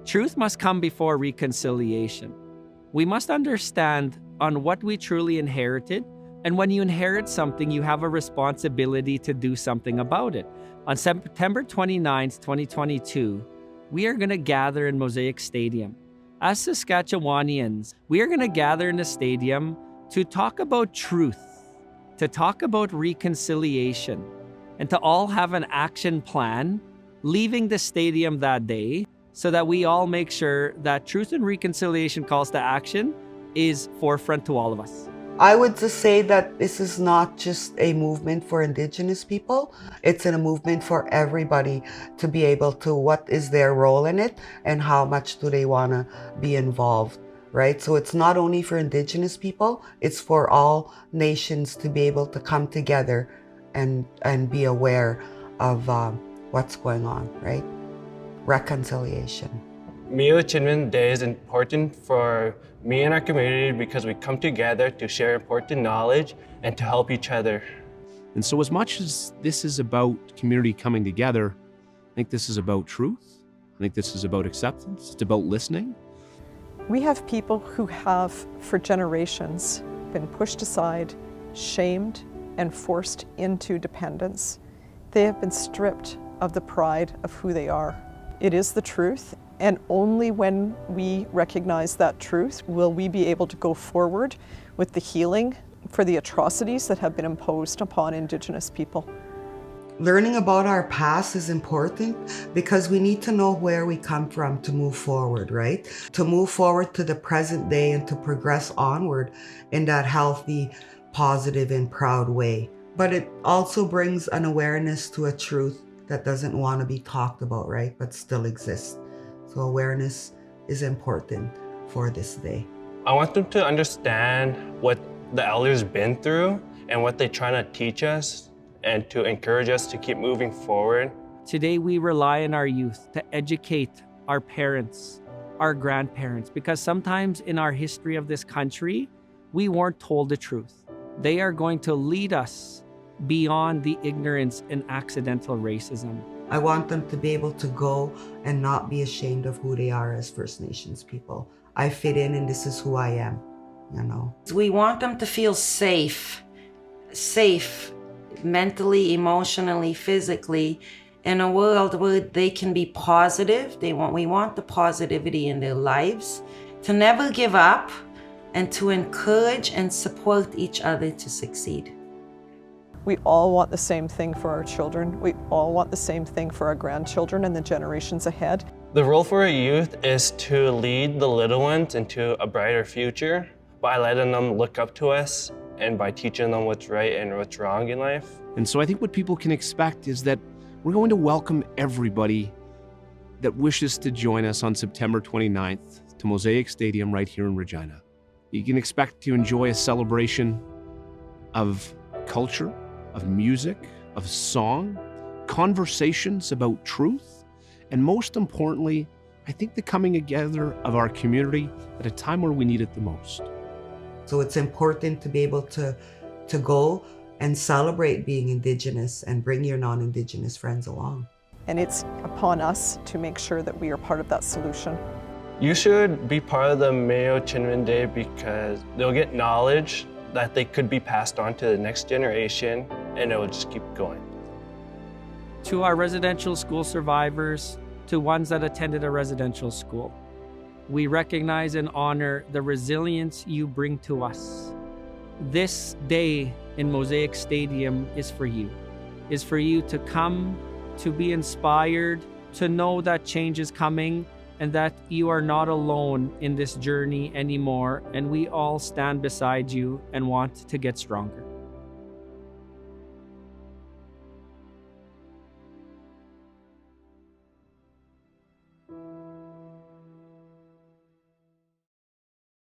Truth must come before reconciliation. We must understand on what we truly inherited, and when you inherit something, you have a responsibility to do something about it. On September 29th, 2022, we are going to gather in Mosaic Stadium. As Saskatchewanians, we are going to gather in the stadium to talk about truth, to talk about reconciliation, and to all have an action plan leaving the stadium that day so that we all make sure that truth and reconciliation calls to action is forefront to all of us. I would just say that this is not just a movement for Indigenous people. It's a movement for everybody to be able to, what is their role in it and how much do they want to be involved, right? So it's not only for Indigenous people, it's for all nations to be able to come together and be aware of what's going on, right? Reconciliation. Wîcîwitowin Day is important for me and our community because we come together to share important knowledge and to help each other. And so as much as this is about community coming together, I think this is about truth. I think this is about acceptance. It's about listening. We have people who have, for generations, been pushed aside, shamed, and forced into dependence. They have been stripped of the pride of who they are. It is the truth, and only when we recognize that truth will we be able to go forward with the healing for the atrocities that have been imposed upon Indigenous people. Learning about our past is important because we need to know where we come from to move forward, right? To move forward to the present day and to progress onward in that healthy, positive, and proud way. But it also brings an awareness to a truth that doesn't want to be talked about, right? But still exists. So awareness is important for this day. I want them to understand what the elders been through and what they're trying to teach us and to encourage us to keep moving forward. Today, we rely on our youth to educate our parents, our grandparents, because sometimes in our history of this country, we weren't told the truth. They are going to lead us beyond the ignorance and accidental racism. I want them to be able to go and not be ashamed of who they are as First Nations people. I fit in and this is who I am, you know. We want them to feel safe mentally, emotionally, physically, in a world where they can be positive. We want the positivity in their lives, to never give up, and to encourage and support each other to succeed. We all want the same thing for our children. We all want the same thing for our grandchildren and the generations ahead. The role for a youth is to lead the little ones into a brighter future by letting them look up to us and by teaching them what's right and what's wrong in life. And so I think what people can expect is that we're going to welcome everybody that wishes to join us on September 29th to Mosaic Stadium right here in Regina. You can expect to enjoy a celebration of culture, of music, of song, conversations about truth, and most importantly, I think the coming together of our community at a time where we need it the most. So it's important to be able to go and celebrate being Indigenous and bring your non-Indigenous friends along. And it's upon us to make sure that we are part of that solution. You should be part of the Wîcîwitowin Day because they'll get knowledge that they could be passed on to the next generation, and it will just keep going. To our residential school survivors, to ones that attended a residential school, we recognize and honor the resilience you bring to us. This day in Mosaic Stadium is for you to come, to be inspired, to know that change is coming and that you are not alone in this journey anymore, and we all stand beside you and want to get stronger.